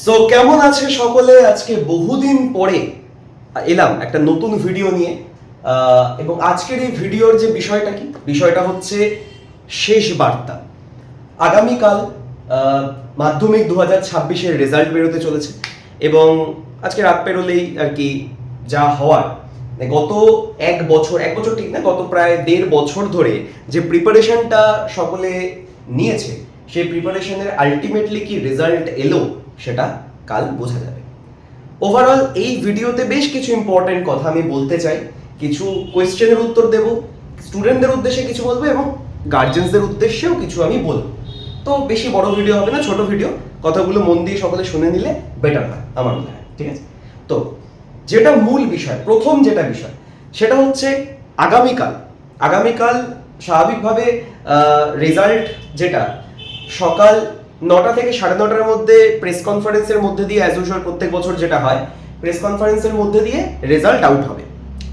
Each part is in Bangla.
সো কেমন আছে সকলে? আজকে বহুদিন পরে এলাম একটা নতুন ভিডিও নিয়ে। এবং আজকের এই ভিডিওর যে বিষয়টা হচ্ছে শেষ বার্তা। আগামীকাল মাধ্যমিক 2026-এর রেজাল্ট বেরোতে চলেছে এবং আজকে রাত পেরোলেই আর কি যা হওয়ার, গত এক বছর ঠিক না, গত প্রায় 1.5 বছর ধরে যে প্রিপারেশনটা সকলে নিয়েছে, সেই প্রিপারেশনের আলটিমেটলি কি রেজাল্ট এলো সেটা কাল বোঝা যাবে। ওভারঅল এই ভিডিওতে বেশ কিছু ইম্পর্টেন্ট কথা আমি বলতে চাই, কিছু কোয়েশ্চেনের উত্তর দেব, স্টুডেন্টদের উদ্দেশ্যে কিছু বলবো এবং গার্জেন্সদের উদ্দেশ্যেও কিছু আমি বলবো। তো বেশি বড় ভিডিও হবে না, ছোট ভিডিও, কথাগুলো মন দিয়ে সকলে শুনে নিলে বেটার হয় আমার মনে হয়। ঠিক আছে, তো যেটা মূল বিষয়, প্রথম যেটা বিষয় সেটা হচ্ছে আগামীকাল স্বাভাবিকভাবে রেজাল্ট যেটা সকাল 9টা থেকে 9:30-র মধ্যে প্রেস কনফারেন্সের মধ্যে দিয়ে, অ্যাজ ইউজুয়াল প্রত্যেক বছর যেটা হয়, প্রেস কনফারেন্সের মধ্যে দিয়ে রেজাল্ট আউট হবে।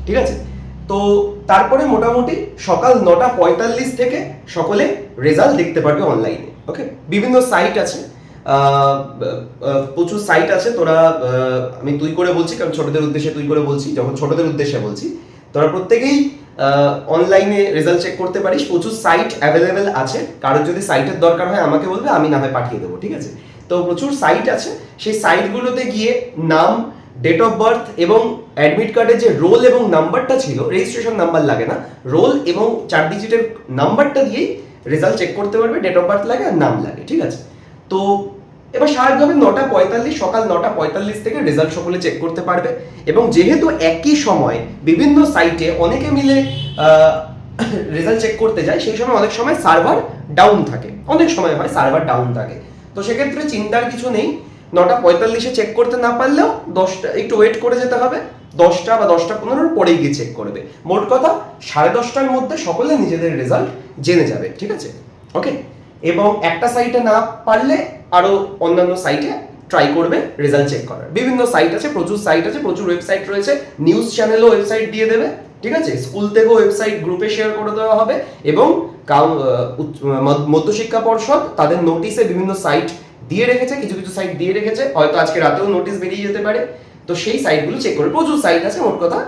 ঠিক আছে, তো তারপরে মোটামুটি সকাল 9:45 থেকে সকলে রেজাল্ট দেখতে পারবে অনলাইনে। ওকে, বিভিন্ন সাইট আছে, প্রচুর সাইট আছে। তোরা আমি তুই করে বলছি কারণ ছোটদের উদ্দেশ্যে তুই করে বলছি, যখন ছোটদের উদ্দেশ্যে বলছি, তোরা প্রত্যেকেই অনলাইনে রেজাল্ট চেক করতে পারিস। প্রচুর সাইট অ্যাভেলেবেল আছে, কারোর যদি সাইটের দরকার হয় আমাকে বলবে, আমি না হয় পাঠিয়ে দেবো। ঠিক আছে, তো প্রচুর সাইট আছে, সেই সাইটগুলোতে গিয়ে নাম, ডেট অফ বার্থ এবং অ্যাডমিট কার্ডে যে রোল এবং নাম্বারটা ছিল, রেজিস্ট্রেশন নাম্বার লাগে না, রোল এবং 4 ডিজিটের নাম্বারটা দিয়েই রেজাল্ট চেক করতে পারবে। ডেট অফ বার্থ লাগে আর নাম লাগে। ঠিক আছে, তো এবার স্বাভাবিকভাবে 9:45, সকাল 9:45 থেকে রেজাল্ট সকলে চেক করতে পারবে। এবং যেহেতু একই সময় বিভিন্ন সাইটে অনেকে মিলে রেজাল্ট চেক করতে যায়, সেই সময় অনেক সময় সার্ভার ডাউন থাকে, অনেক সময় হয় সার্ভার ডাউন থাকে। তো সেক্ষেত্রে চিন্তার কিছু নেই, 9:45-এ চেক করতে না পারলেও 10টা একটু ওয়েট করে যেতে হবে, 10টা বা 10:15-র পরেই গিয়ে চেক করবে। মোট কথা 10:30-টার মধ্যে সকলে নিজেদের রেজাল্ট জেনে যাবে। ঠিক আছে, ওকে। এবং একটা সাইটে না পারলে আরো অন্যান্য সাইটে ট্রাই করবে রেজাল্ট চেক করার। বিভিন্ন সাইট আছে, প্রচুর সাইট আছে, প্রচুর ওয়েবসাইট রয়েছে, নিউজ চ্যানেলও ওয়েবসাইট দিয়ে দেবে। ঠিক আছে, স্কুল থেকেও ওয়েবসাইট গ্রুপে শেয়ার করে দেওয়া হবে এবং মধ্যশিক্ষা পর্ষদ তাদের নোটিশে বিভিন্ন সাইট দিয়ে রেখেছে, কিছু কিছু সাইট দিয়ে রেখেছে, হয়তো আজকে রাতেও নোটিশ বেরিয়ে যেতে পারে। তো সেই সাইটগুলো চেক করে, প্রচুর সাইট আছে, মোট কথা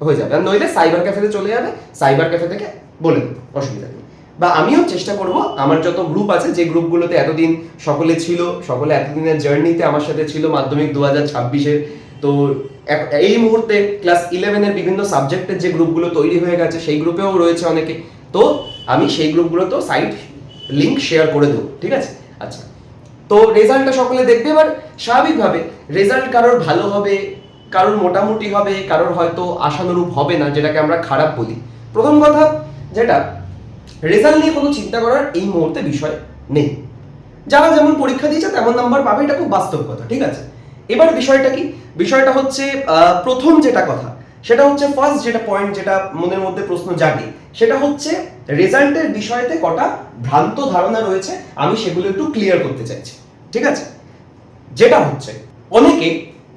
হয়ে যাবে। আর নইলে সাইবার ক্যাফেতে চলে যাবে, সাইবার ক্যাফে থেকে বলে দেবে, অসুবিধা নেই। বা আমিও চেষ্টা করব, আমার যত গ্রুপ আছে, যে গ্রুপগুলোতে এতদিন সকলে ছিল, সকলে এতদিনের জার্নিতে আমার সাথে ছিল মাধ্যমিক 2026-এর, তো এই মুহূর্তে ক্লাস 11-এর বিভিন্ন সাবজেক্টের যে গ্রুপগুলো তৈরি হয়ে গেছে, সেই গ্রুপেও রয়েছে অনেকে, তো আমি সেই গ্রুপগুলোতেও সাইট লিঙ্ক শেয়ার করে দেবো। ঠিক আছে, আচ্ছা, তো রেজাল্টটা সকলে দেখবে। এবার স্বাভাবিকভাবে রেজাল্ট কারোর ভালো হবে, কারোর মোটামুটি হবে, কারোর হয়তো আশানুরূপ হবে না, যেটাকে আমরা খারাপ বলি। প্রথম কথা যেটা, রেজাল্ট নিয়ে কোনো চিন্তা করার এই মুহূর্তে বিষয় নেই। যারা যেমন পরীক্ষা দিয়েছে তেমন নাম্বার পাবে, এটা খুব বাস্তব কথা। ঠিক আছে, এবার বিষয়টা কি? বিষয়টা হচ্ছে প্রথম যেটা কথা সেটা হচ্ছে, ফার্স্ট যেটা পয়েন্ট, যেটা মনের মধ্যে প্রশ্ন জাগে, সেটা হচ্ছে রেজাল্টের বিষয়তে কটা ভ্রান্ত ধারণা রয়েছে, আমি সেগুলো একটু ক্লিয়ার করতে চাইছি। ঠিক আছে, যেটা হচ্ছে, অনেকে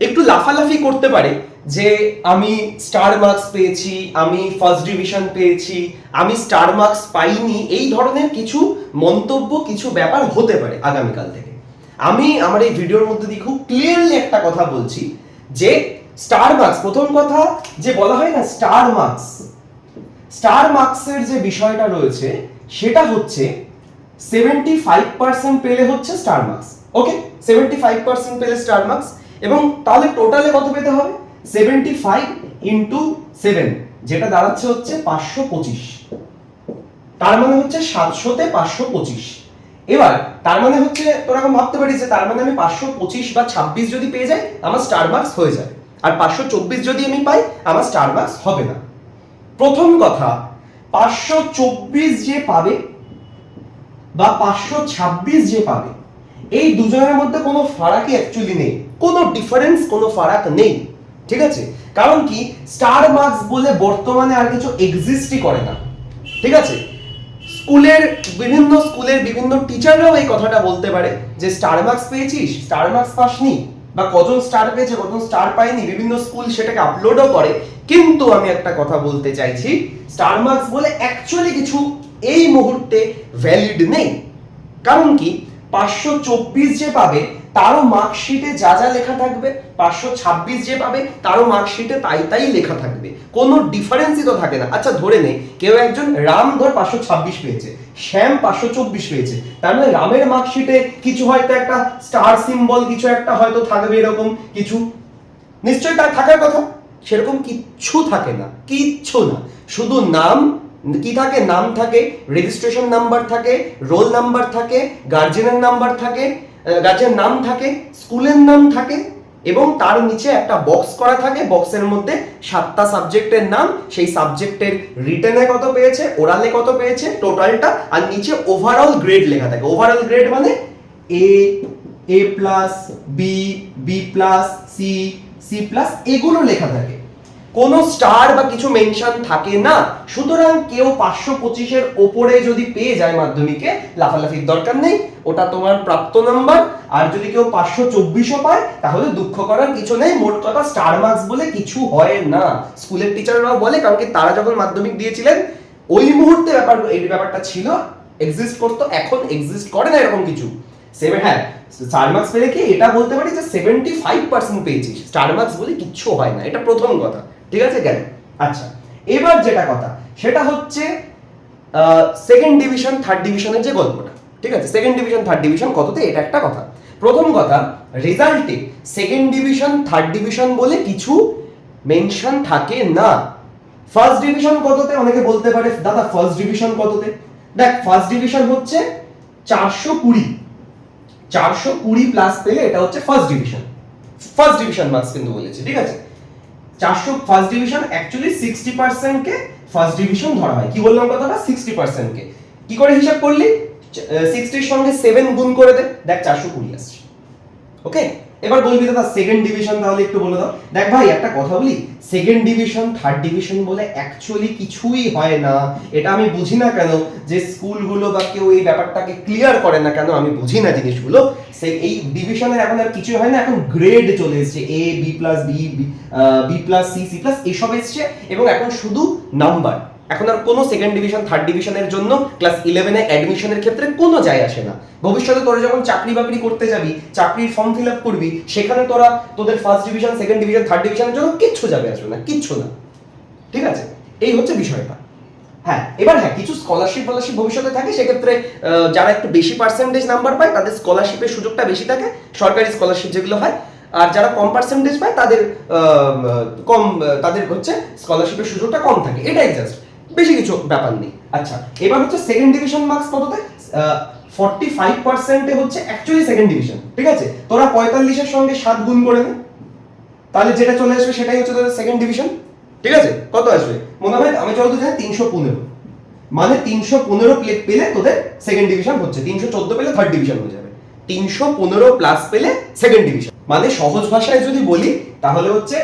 একটু লাফালাফি করতে পারে যে আমি স্টার মার্কস পেয়েছি, আমি ফার্স্ট ডিভিশন পেয়েছি, আমি স্টার মার্কস পাইনি, এই ধরনের কিছু মন্তব্য, কিছু ব্যাপার হতে পারে আগামীকাল থেকে। আমি আমার এই ভিডিওর মধ্যে দিয়ে খুব ক্লিয়ারলি একটা কথা বলছি যে স্টার মার্কস, প্রথম কথা যে বলা হয় না স্টার মার্কসের যে বিষয়টা রয়েছে সেটা হচ্ছে 75% পেলে হচ্ছে স্টার মার্কস। ওকে, 75% পেলে স্টার মার্কস, এবং তাহলে টোটালে কত পেতে হবে? 75 ইন্টু 7, যেটা দাঁড়াচ্ছে হচ্ছে 525। তার মানে হচ্ছে 700-তে 525। এবার তার মানে হচ্ছে, তোরা এখন ভাবতে পারিস যে তার মানে আমি 525 বা 26 যদি পেয়ে যাই আমার স্টার মার্কস হয়ে যাবে, আর 524 যদি আমি পাই আমার স্টার মার্কস হবে না। প্রথম কথা, 524 যে পাবে বা 526 যে পাবে, এই দুজনের মধ্যে কোনো ফারাকই অ্যাকচুয়ালি নেই, কোনো ডিফারেন্স, কোনো ফারাক নেই। ঠিক আছে, কারণ কি, স্টার মার্কস বলে বর্তমানে আর কিছু এক্সিস্টই করে না। ঠিক আছে, স্কুলের বিভিন্ন টিচাররাও এই কথাটা বলতে পারে যে স্টার মার্কস পেয়েছিস, স্টার মার্কস পাসনি, বা কজন স্টার পেয়েছে, কজন স্টার পায়নি, বিভিন্ন স্কুল সেটাকে আপলোডও করে। কিন্তু আমি একটা কথা বলতে চাইছি, স্টার মার্কস বলে অ্যাকচুয়ালি কিছু এই মুহূর্তে ভ্যালিড নেই। কারণ কি, 524 যে পাবে তারও মার্কশিটে যা যা লেখা থাকবে 526 যে পাবে তারও মার্কশিটে তাই লেখা থাকবে, কোনো ডিফারেন্সই তো থাকে না। আচ্ছা ধরে নে কেউ একজন রাম ধর 526 পেয়েছে, শ্যাম 524 পেয়েছে, তার মানে রামের মার্কশিটে কিছু হয়তো একটা স্টার সিম্বল কিছু একটা হয়তো থাকবে, এরকম কিছু নিশ্চয়ই তার থাকার কথা। সেরকম কিচ্ছু থাকে না, কিচ্ছু না, শুধু নাম কি থাকে, নাম থাকে, রেজিস্ট্রেশন নাম্বার থাকে, রোল নাম্বার থাকে, গার্জেনের নাম্বার থাকে, গার্জেন নাম থাকে, স্কুলের নাম থাকে, এবং তার নিচে একটা বক্স করা থাকে, বক্সের মধ্যে 7টা সাবজেক্টের নাম, সেই সাবজেক্টের রিটেনে কত পেয়েছে, ওরালে কত পেয়েছে, টোটালটা, আর নিচে ওভারঅল গ্রেড লেখা থাকে। ওভারঅল গ্রেড মানে A plus B plus C plus এগুলো লেখা থাকে, কোনো স্টার বা কিছু মেনশন থাকে না। সুতরাং কেউ 525 ওপরে যদি পেয়ে যায় মাধ্যমিকে, লাফালাফির দরকার নেই, ওটা তোমার প্রাপ্ত নাম্বার। আর যদি কেউ 524 পায় তাহলে দুঃখ করার কিছু নেই। মোট কথা স্টার মার্কস বলে কিছু হয় না, স্কুলের টিচাররাও বলে, কারণ কি তারা যখন মাধ্যমিক দিয়েছিলেন ওই মুহূর্তে এই ব্যাপারটা ছিল, এক্সিস্ট করতো, এখন এক্সিস্ট করে না এরকম কিছু। হ্যাঁ, স্টার মার্কস পেলে কি এটা বলতে পারি যে 75% পেয়েছিস, স্টার মার্কস বলে কিচ্ছু হয় না, এটা প্রথম কথা, ঠিক আছে গেল। আচ্ছা এবার যেটা কথা সেটা হচ্ছে সেকেন্ড ডিভিশন থার্ড ডিভিশনের যে গল্পটা, ঠিক আছে, সেকেন্ড ডিভিশন থার্ড ডিভিশন কততে, এটা একটা কথা। প্রথম কথা, রেজাল্টে সেকেন্ড ডিভিশন থার্ড ডিভিশন বলে কিছু মেনশন থাকে না। ফার্স্ট ডিভিশন কততে, অনেকে বলতে পারে দাদা ফার্স্ট ডিভিশন কততে, দেখ ফার্স্ট ডিভিশন হচ্ছে 420 প্লাস পেলে এটা হচ্ছে first division, first division marks কিন্তু বলেছে, ঠিক আছে। 400 ফার্স্ট ডিভিশন অ্যাকচুয়ালি 60% কে ফার্স্ট ডিভিশন ধরা হয়। কি বললাম কথাটা, 60% কে কি করে হিসাব করলি, 60 এর সঙ্গে 7 গুণ করে দে, দেখ 420 আসছে। ওকে, এবার বলবি দাদা সেকেন্ড ডিভিশন তাহলে একটু বলে দাও। দেখ ভাই একটা কথা বলি, সেকেন্ড ডিভিশন থার্ড ডিভিশন বলে অ্যাকচুয়ালি কিছুই হয় না। এটা আমি বুঝি না কেন যে স্কুলগুলো বা কেউ এই ব্যাপারটাকে ক্লিয়ার করে না কেন, আমি বুঝি না জিনিসগুলো। এই ডিভিশনের এখন আর কিছুই হয় না, এখন গ্রেড চলে এসেছে, A B plus B plus C plus এসব এসছে, এবং এখন শুধু নাম্বার। এখন আর কোনো সেকেন্ড ডিভিশন থার্ড ডিভিশনের জন্য ক্লাস 11-এ অ্যাডমিশনের ক্ষেত্রে কোনো যায় আসে না। ভবিষ্যতে তোরা যখন চাকরি বাকরি করতে যাবি, চাকরির ফর্ম ফিল আপ করবি, সেখানে তোদের first division second division third ডিভিশনের জন্য কিচ্ছু যাবে আসবে না, কিচ্ছু না, ঠিক আছে। এই হচ্ছে বিষয়টা। হ্যাঁ এবার হ্যাঁ কিছু স্কলারশিপ ভবিষ্যতে থাকে, সেক্ষেত্রে যারা একটু বেশি পার্সেন্টেজ নাম্বার পায় তাদের স্কলারশিপের সুযোগটা বেশি থাকে, সরকারি স্কলারশিপ যেগুলো হয়। আর যারা কম পার্সেন্টেজ পায় তাদের হচ্ছে স্কলারশিপের সুযোগটা কম থাকে, এটাই জাস্ট, বেশি কিছু ব্যাপার নেই। আচ্ছা এবার হচ্ছে সেকেন্ড ডিভিশন মার্কস কততে, 45% হচ্ছে অ্যাকচুয়ালি সেকেন্ড ডিভিশন, ঠিক আছে। তোরা 45 এর সঙ্গে 7 গুণ করে নে, তাহলে যেটা চলে আসবে সেটাই হচ্ছে তোদের সেকেন্ড ডিভিশন, ঠিক আছে। কত আসবে মনে হয়, আমি যতদূর জানি 315, মানে 315 পেলে তোদের সেকেন্ড ডিভিশন হচ্ছে, 314 পেলে থার্ড ডিভিশন হয়ে যাবে, 315 প্লাস পেলে সেকেন্ড ডিভিশন। মানে সহজ ভাষায় যদি বলি তাহলে হচ্ছে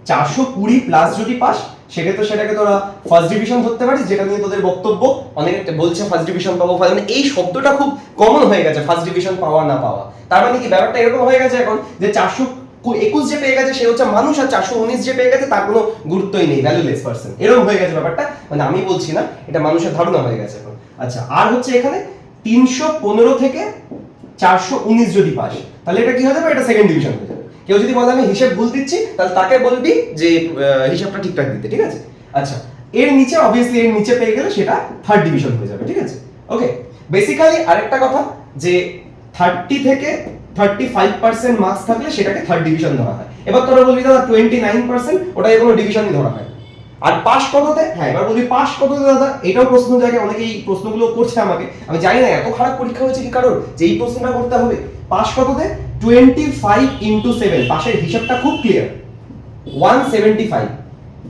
420 প্লাস যদি পাস, সেক্ষেত্রে সেটাকে তোরা ফার্স্ট ডিভিশন ধরতে পারিস, যেটা নিয়ে তোদের বক্তব্য। অনেকে বলছে ফার্স্ট ডিভিশন পাবো, মানে এই শব্দটা খুব কমন হয়ে গেছে, ফার্স্ট ডিভিশন পাওয়া না পাওয়া। তার মানে কি ব্যাপারটা এরকম হয়ে গেছে এখন যে 421 যে পেয়ে গেছে সে হচ্ছে মানুষ, আর 419 যে পেয়ে গেছে তার কোনো গুরুত্বই নেই, ভ্যালুলেস পারসন, এরকম হয়ে গেছে ব্যাপারটা। মানে আমি বলছি না, এটা মানুষের ধারণা হয়ে গেছে এখন। আচ্ছা আর হচ্ছে এখানে 315 থেকে 419 যদি পাস, তাহলে এটা কি হয়ে যাবে, এটা সেকেন্ড ডিভিশন হয়ে যাবে। কেউ যদি বলে আমি হিসাব ভুল দিচ্ছি, তাহলে তাকে বলবি যে হিসাবটা ঠিকঠাক দিতে, ঠিক আছে। আচ্ছা এর নিচে অবভিয়াসলি এর নিচে পেয়ে গেলে সেটা থার্ড ডিভিশন হয়ে যাবে, ঠিক আছে। ওকে, বেসিক্যালি আরেকটা কথা যে 30 থেকে 35% মার্কস থাকলে সেটাকে থার্ড ডিভিশন ধরা হয়। এবার তোরা বলবি দাদা 29%, ওটাকে কোনো ডিভিশনই ধরা হয়। আর পাস কততে, হ্যাঁ এবার বলবি পাস কততে দাদা, এটাও প্রশ্ন জায়গায় অনেকে এই প্রশ্নগুলো করছে আমাকে, আমি জানি না এত খারাপ পরীক্ষা হয়েছে কি কারোর যে এই প্রশ্নটা করতে হবে। পাস কততে, 25 into 7, পাশের হিসাবটা খুব ক্লিয়ার, 175।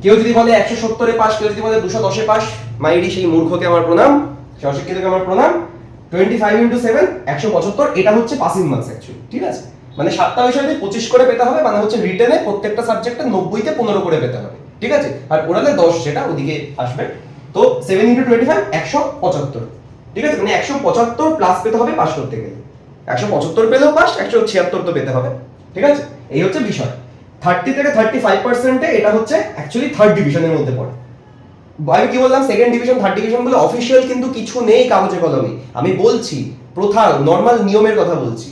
কেউ যদি বলে 170 এ পাস, কেউ যদি বলে 210 এ পাস, মাইরি সেই মূর্খকে আমার প্রণাম, সেই অশিক্ষিতকে আমার প্রণাম। 25 into 7 175, এটা হচ্ছে পাসিং মার্কস অ্যাকচুয়ালি, ঠিক আছে। মানে 7টা বিষয়ে 25 করে পেতে হবে, মানে হচ্ছে রিটেনে প্রত্যেকটা সাবজেক্টে 90-তে 15 করে পেতে হবে, ঠিক আছে। আর ওরালে 10 যেটা ওদিকে আসবে, তো 7 into 25 175, ঠিক আছে। মানে 175 প্লাস পেতে হবে পাস করতে গেলে, 175 পেলেও পাস, 176 তো পেতে হবে, ঠিক আছে। এই হচ্ছে বিষয়। 30 থেকে 35% এটা হচ্ছে অ্যাকচুয়ালি থার্ড ডিভিশনের মধ্যে পড়ে। আমি কি বললাম, সেকেন্ড ডিভিশন থার্ড ডিভিশন বলে অফিশিয়াল কিন্তু কিছু নেই কাগজে কলমে, আমি বলছি প্রথা নরমাল নিয়মের কথা বলছি।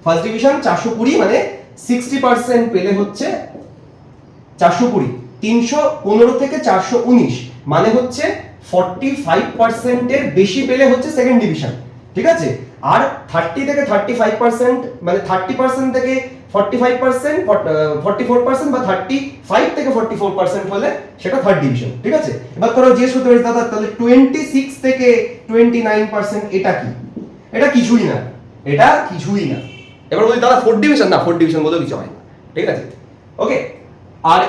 ফার্স্ট ডিভিশন 420 মানে 60% পেলে হচ্ছে 420, 315 থেকে 419 মানে হচ্ছে 45% এর বেশি পেলে হচ্ছে সেকেন্ড ডিভিশন, ঠিক আছে। আর 30 থেকে 35% মানে 30% থেকে 45%, 44% বা 35 থেকে 44% হলে সেটা থার্ড ডিভিশন, ঠিক আছে। এবার তোরা জিজ্ঞেস করতে পারিস দাদা তাহলে 26 থেকে 29% এটা কি? এটা কিছুই না, এটা কিছুই না। এবার বলি দাদা ফোর্থ ডিভিশন, না ফোর্থ ডিভিশন বলেও কিছু হয় না, ঠিক আছে। ওকে, আর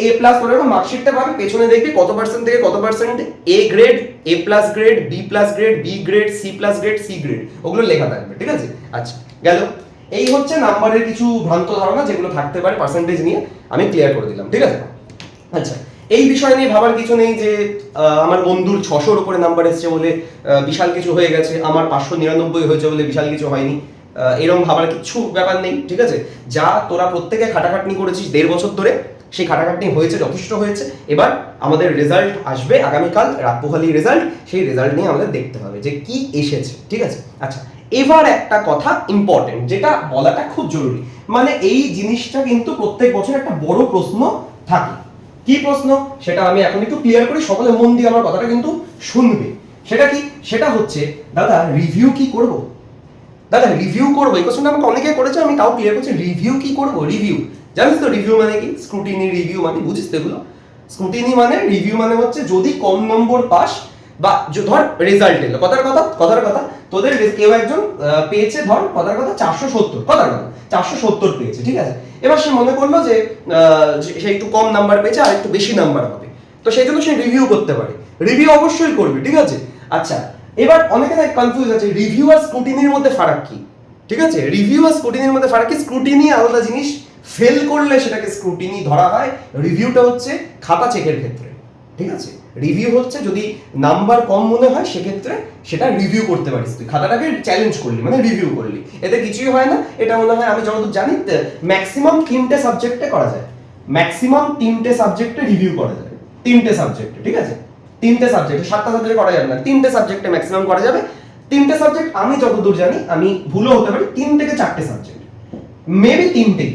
এ প্লাস করে মার্কশিটটা পাবে, পেছনে দেখবি কত পার্সেন্ট থেকে কত percent A grade, A plus grade, B plus grade, B grade, C plus grade, C grade, ওগুলো লেখা থাকবে, ঠিক আছে। আচ্ছা গেল, এই হচ্ছে নাম্বারের কিছু ভ্রান্ত ধারণা যেগুলো থাকতে পারে পার্সেন্টেজ নিয়ে, আমি ক্লিয়ার করে দিলাম, ঠিক আছে। আচ্ছা, এই বিষয় নিয়ে ভাবার কিছু নেই যে আমার বন্ধুর 600-র উপরে নাম্বার এসেছে বলে বিশাল কিছু হয়ে গেছে, আমার 599 হয়েছে বলে বিশাল কিছু হয়নি, এরকম ভাবার কিছু ব্যাপার নেই, ঠিক আছে। যা তোরা প্রত্যেকে খাটাখাটনি করেছিস 1.5 বছর ধরে, সেই খাটাখাটনি হয়েছে, যথেষ্ট হয়েছে। এবার আমাদের রেজাল্ট আসবে আগামীকাল, রাতপোহালি রেজাল্ট, সেই রেজাল্ট নিয়ে আমাদের দেখতে হবে যে কি এসেছে, ঠিক আছে। আচ্ছা, এবার একটা কথা ইম্পর্টেন্ট যেটা বলাটা খুব জরুরি, মানে এই জিনিসটা কিন্তু প্রত্যেক বছর একটা বড় প্রশ্ন থাকে। কি প্রশ্ন সেটা আমি এখন একটু ক্লিয়ার করি, সকলে মন দিয়ে আমার কথাটা কিন্তু শুনবে। সেটা কি? সেটা হচ্ছে দাদা রিভিউ কি করব? দাদা রিভিউ করবো, এই কোশ্চেনটা আমাকে অনেকে করেছে, আমি তাও ক্লিয়ার করছি। রিভিউ কি করবো? রিভিউ জানিস তো রিভিউ মানে কি? স্ক্রুটিনি রিভিউ মানে, বুঝিস তো এগুলো? স্ক্রুটিনি মানে, রিভিউ মানে হচ্ছে যদি কম নম্বর পাস বা ধর রেজাল্ট এলো, কথার কথা তোদের কেউ একজন পেয়েছে ধর কথার কথা 470, কথার কথা 470 পেয়েছে, ঠিক আছে। এবার সে মনে করলো যে সে একটু কম নাম্বার পেয়েছে আর একটু বেশি নাম্বার হবে, তো সেই জন্য সে রিভিউ করতে পারে। রিভিউ অবশ্যই করবে, ঠিক আছে। আচ্ছা, এবার অনেকে না কনফিউজ আছে রিভিউ আর স্ক্রুটিনির মধ্যে ফারাক কি, ঠিক আছে। রিভিউ আর স্ক্রুটিনির মধ্যে ফারাক কি? স্ক্রুটিনি আলাদা জিনিস, ফেল করলে সেটাকে স্ক্রুটিনি ধরা হয়। রিভিউটা হচ্ছে খাতা চেকের ক্ষেত্রে, ঠিক আছে। রিভিউ হচ্ছে যদি নাম্বার কম মনে হয় সেক্ষেত্রে সেটা রিভিউ করতে পারিস, তুই খাতাটাকে চ্যালেঞ্জ করলি মানে রিভিউ করলি, এতে কিছুই হয় না। এটা মনে হয় আমি যতদূর জানি ম্যাক্সিমাম 3টে সাবজেক্টে করা যায়, ম্যাক্সিমাম 3টে সাবজেক্টে রিভিউ করা যায়, 3টে সাবজেক্টে, ঠিক আছে। 3টে সাবজেক্টে, 7টা সাবজেক্টে করা যাবে না, 3টে সাবজেক্টে ম্যাক্সিমাম করা যাবে। 3টে সাবজেক্ট আমি যতদূর জানি, আমি ভুলও হতে পারি, 3 থেকে 4টে সাবজেক্ট, মেবি 3টে,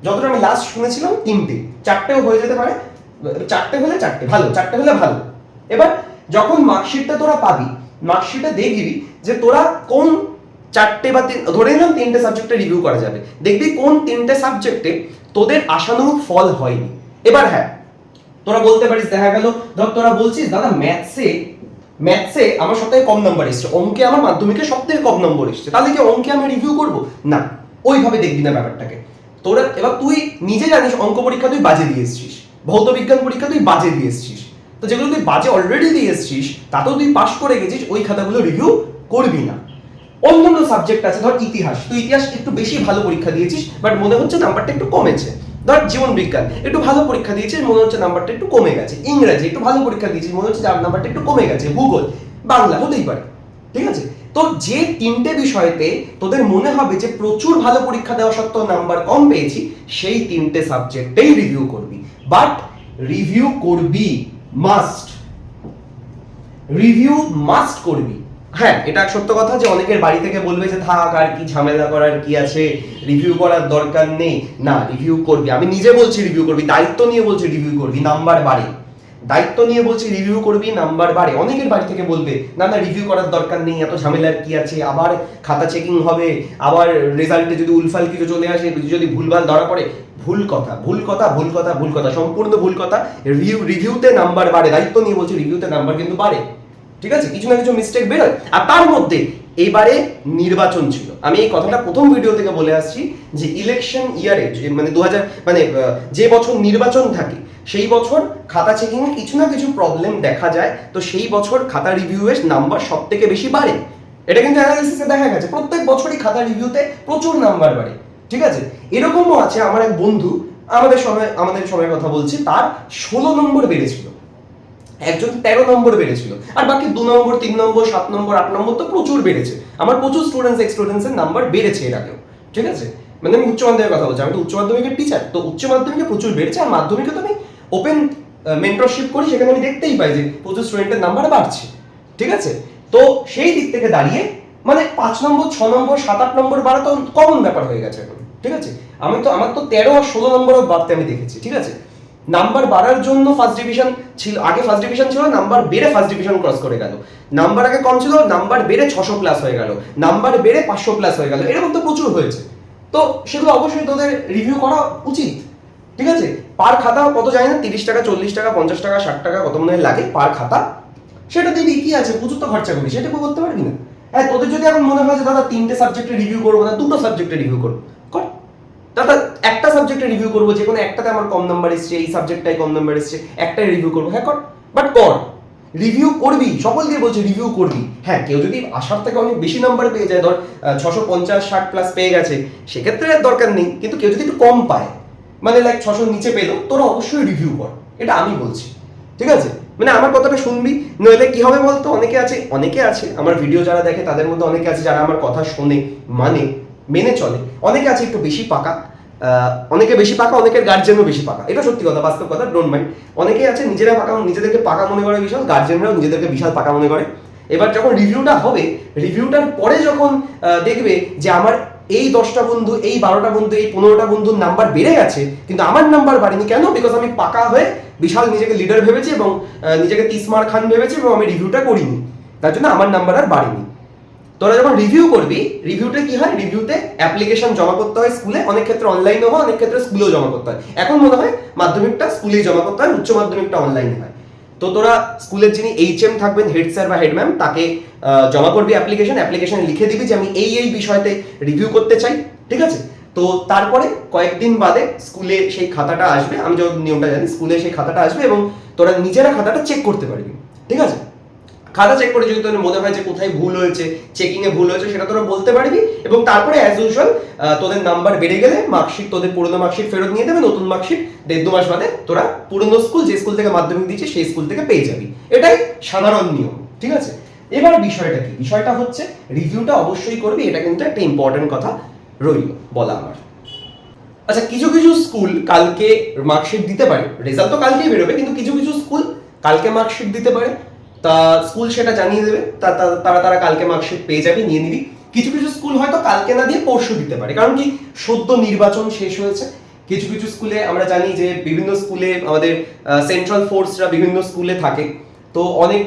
যতটা আমি লাস্ট শুনেছিলাম 3টে, 4টেও হয়ে যেতে পারে, 4টে হলে 4টে ভালো, 4টে হলে ভালো। এবার যখন মার্কশিটটা তোরা পাবি, মার্কশিটে দেখবি যে তোরা কোন 4টে বা ধরে নিলাম 3টে সাবজেক্টে রিভিউ করা যাবে, দেখবি কোন 3টে সাবজেক্টে তোদের আশানুরূপ ফল হয়নি। এবার হ্যাঁ, তোরা বলতে পারিস, দেখা গেল ধর তোরা বলছিস দাদা ম্যাথসে আমার সবথেকে কম নাম্বার এসেছে, অঙ্কে আমার মাধ্যমিকে সবথেকে কম নম্বর এসেছে, তাহলে কি অঙ্কে আমি রিভিউ করব? না, ওইভাবে দেখবি না ব্যাপারটাকে তোরা। এবার তুই নিজে জানিস অঙ্ক পরীক্ষা তুই বাজে দিয়ে এসেছিস, ভৌত বিজ্ঞান পরীক্ষা তুই বাজে দিয়ে এসেছিস, তো যেগুলো তুই বাজে অলরেডি দিয়ে এসেছিস তাতেও তুই পাস করে গেছিস, ওই খাতাগুলো রিভিউ করবি না। অন্যান্য সাবজেক্ট আছে, ধর ইতিহাস, তুই ইতিহাস একটু বেশি ভালো পরীক্ষা দিয়েছিস বাট মনে হচ্ছে নাম্বারটা একটু কমেছে। ধর জীবন বিজ্ঞান একটু ভালো পরীক্ষা দিয়েছিস, মনে হচ্ছে নাম্বারটা একটু কমে গেছে। ইংরেজি একটু ভালো পরীক্ষা দিয়েছিস, মনে হচ্ছে যার নাম্বারটা একটু কমে গেছে। ভূগোল, বাংলা, হতেই পারে, ঠিক আছে। তো যে 3টে বিষয়তে তোদের মনে হবে যে প্রচুর ভালো পরীক্ষা দেওয়া সত্ত্বেও নাম্বার কম পেয়েছি, সেই 3টে সাবজেক্টেই রিভিউ করবি। বাট রিভিউ করবি, মাস্ট, রিভিউ মাস্ট করবি। হ্যাঁ, এটা সত্য কথা যে অনেকের বাড়ি থেকে বলবে যে থাক আর কি ঝামেলা করার কি আছে, রিভিউ করার দরকার নেই। না, রিভিউ করবি, আমি নিজে বলছি রিভিউ করবি, দায়িত্ব নিয়ে বলছি রিভিউ করবি, নাম্বার বাড়ে, দায়িত্ব নিয়ে বলছি রিভিউ করবি, নাম্বার বাড়ে। অনেকের বাড়ি থেকে বলবে না না রিভিউ করার দরকার নেই, এত ঝামেলার কি আছে, আবার খাতা চেকিং হবে, আবার রেজাল্টে যদি উলফাল কিছু চলে আসে, যদি ভুলভাল ধরা পড়ে। ভুল কথা, ভুল কথা, ভুল কথা, ভুল কথা, সম্পূর্ণ ভুল কথা। রিভিউতে নাম্বার বাড়ে, দায়িত্ব নিয়ে বলছি রিভিউতে নাম্বার কিন্তু বাড়ে, ঠিক আছে। কিছু না কিছু মিস্টেক বেরোয়। আর তার মধ্যে এইবারে নির্বাচন ছিল, আমি এই কথাটা প্রথম ভিডিও থেকে বলে আসছি যে ইলেকশন ইয়ারে মানে 2000 মানে যে বছর নির্বাচন থাকে সেই বছর খাতা চেকিং এ কিছু না কিছু প্রবলেম দেখা যায়, তো সেই বছর খাতা রিভিউয়ের নাম্বার সব থেকে বেশি বাড়ে। এটা কিন্তু অ্যানালিসিসে দেখা গেছে, প্রত্যেক বছরই খাতা রিভিউতে প্রচুর নাম্বার বাড়ে, ঠিক আছে। এরকমও আছে, আমার এক বন্ধু, আমাদের সময় কথা বলছি, তার 16 নম্বর বেড়েছিল, একজন 13 নম্বর বেড়েছিল, আর বাকি 2 নম্বর, 3 নম্বর, 7 নম্বর, 8 নম্বর তো প্রচুর বেড়েছে। আমার প্রচুর স্টুডেন্টসের নাম্বার বেড়েছে এর আগেও, ঠিক আছে। মানে আমি উচ্চ মাধ্যমিকের কথা বলছি, আমি তো উচ্চ মাধ্যমিকের টিচার, তো উচ্চ মাধ্যমিকে প্রচুর বেড়েছে। আর মাধ্যমিকে তো আমি ওপেন মেন্টরশিপ করি, সেখানে আমি দেখতেই পাই যে প্রচুর স্টুডেন্টের নাম্বার বাড়ছে, ঠিক আছে। তো সেই দিক থেকে দাঁড়িয়ে মানে 5 নম্বর 6 নম্বর 7-8 নম্বর বাড়া তো কমন ব্যাপার হয়ে গেছে এখন, ঠিক আছে। আমার তো 13 আর 16 নম্বরও বাড়তে আমি দেখেছি, ঠিক আছে। নাম্বার বাড়ার জন্য ফার্স্ট ডিভিশন ছিল, আগে ফার্স্ট ডিভিশন ছিল, নাম্বার বেড়ে ফার্স্ট ডিভিশন ক্রস করে গেল, নাম্বার আগে কম ছিল, নাম্বার বেড়ে 600 প্লাস হয়ে গেল, নাম্বার বেড়ে 500 প্লাস হয়ে গেল, এরকম তো প্রচুর হয়েছে। তো সেগুলো অবশ্যই তোদের রিভিউ করা উচিত, ঠিক আছে। পার খাতা কত জানি না, 30 টাকা 40 টাকা 50 টাকা 60 টাকা কত মনে হয় লাগে পার খাতা, সেটা দিবি, কি আছে, প্রচুর তো খরচা করি, সেটাকে করতে পারবি না। হ্যাঁ, তোদের যদি এখন মনে হয় যে দাদা 3টে সাবজেক্টে রিভিউ করবো না, 2টো সাবজেক্টে রিভিউ করবো, কর। দাদা একটা সাবজেক্টে রিভিউ করবো, যে কোনো একটাতে আমার কম নাম্বার এসছে, এই সাবজেক্টটাই কম নাম্বার এসছে, একটাই রিভিউ করবো, হ্যাঁ কর, বাট কর, রিভিউ করবি, সকল দিয়ে বলছে রিভিউ করবি। হ্যাঁ, কেউ যদি আসার থেকে অনেক বেশি নাম্বার পেয়ে যায়, ধর 650-60 প্লাস পেয়ে গেছে, সেক্ষেত্রে দরকার নেই, কিন্তু কেউ যদি একটু কম পায়, মানে লাইক 600 নিচে পেলো, তোরা অবশ্যই রিভিউ কর, এটা আমি বলছি, ঠিক আছে। মানে আমার কথাটা শুনবি, নইলে কি হবে বলতো, অনেকে আছে আমার ভিডিও যারা দেখে তাদের মধ্যে অনেকে আছে যারা আমার কথা শোনে, মেনে চলে, অনেকে আছে একটু বেশি পাকা, অনেকে বেশি পাকা, অনেকের গার্জেনও বেশি পাকা, এটা সত্যি কথা, বাস্তব কথা, ডোন্ট মাইন্ড। অনেকে আছে নিজেরা পাকা, নিজেদেরকে পাকা মনে করে বিশাল, গার্জেনরাও নিজেদেরকে বিশাল পাকা মনে করে। এবার যখন রিভিউটা হবে, রিভিউটার পরে যখন দেখবে যে আমার এই 10টা বন্ধু, এই 12টা বন্ধু, এই 15টা বন্ধুর নাম্বার বেড়ে গেছে, কিন্তু আমার নাম্বার বাড়েনি, কেন? বিকজ আমি পাকা হয়ে বিশাল নিজেকে লিডার ভেবেছি এবং নিজেকে তিসমার খান ভেবেছি এবং আমি রিভিউটা করিনি, তার জন্য আমার নাম্বার আর বাড়েনি। তোরা যখন রিভিউ করবি, রিভিউতে কি হয়, রিভিউতে অ্যাপ্লিকেশন জমা করতে হয় স্কুলে, অনেক ক্ষেত্রে অনলাইনে হয়, অনেক ক্ষেত্রে স্কুলেও জমা করতে হয়। এখন মনে হয় মাধ্যমিকটা স্কুলেই জমা করতে হয়, উচ্চ মাধ্যমিকটা অনলাইনে হয়। তো তোরা স্কুলের যিনি এইচএম থাকবেন, হেড স্যার বা হেড ম্যাম, তাকে জমা করবি অ্যাপ্লিকেশন লিখে দিবি যে আমি এই বিষয়তে রিভিউ করতে চাই, ঠিক আছে। তো তারপরে কয়েকদিন বাদে স্কুলে সেই খাতাটা আসবে, আমি যখন নিয়মটা জানি, স্কুলে সেই খাতাটা আসবে এবং তোরা নিজেরা খাতাটা চেক করতে পারবি, ঠিক আছে। খাতা চেক করে যদি তোদের মনে হয় যে কোথায় ভুল হয়েছে, চেকিং এ ভুল হয়েছে, সেটা তোরা বলতে পারবি এবং তারপরে অ্যাজ ইউজুয়াল তোদের নাম্বার বেড়ে গেলে মার্কশিট, তোদের পুরনো মার্কশিট ফেরত নিয়ে দেবে, নতুন মার্কশিট 1.5-2 মাস বাদে তোরা পুরনো স্কুল, যে স্কুল থেকে মাধ্যমিক দিয়েছিস সেই স্কুল থেকে পেয়ে যাবি, এটাই সাধারণ নিয়ম, ঠিক আছে। এবার বিষয়টা কি, বিষয়টা হচ্ছে রিভিউটা অবশ্যই করবি, এটা কিন্তু একটা ইম্পর্টেন্ট কথা রইল বলা আমার। আচ্ছা, কিছু কিছু স্কুল কালকে মার্কশিট দিতে পারে, রেজাল্ট তো কালকেই বেরোবে, কিন্তু কিছু কিছু স্কুল কালকে মার্কশিট দিতে পারে, তা স্কুল সেটা জানিয়ে দেবে, তারা কালকে মার্কশিট পেয়ে যাবে, নিয়ে নিবি। কিছু কিছু স্কুল হয়তো কালকে না দিয়ে পরশু দিতে পারে, কারণ কি সদ্য নির্বাচন শেষ হয়েছে। কিছু কিছু স্কুলে আমরা জানি যে বিভিন্ন স্কুলে আমাদের সেন্ট্রাল ফোর্সরা বিভিন্ন স্কুলে থাকে, তো অনেক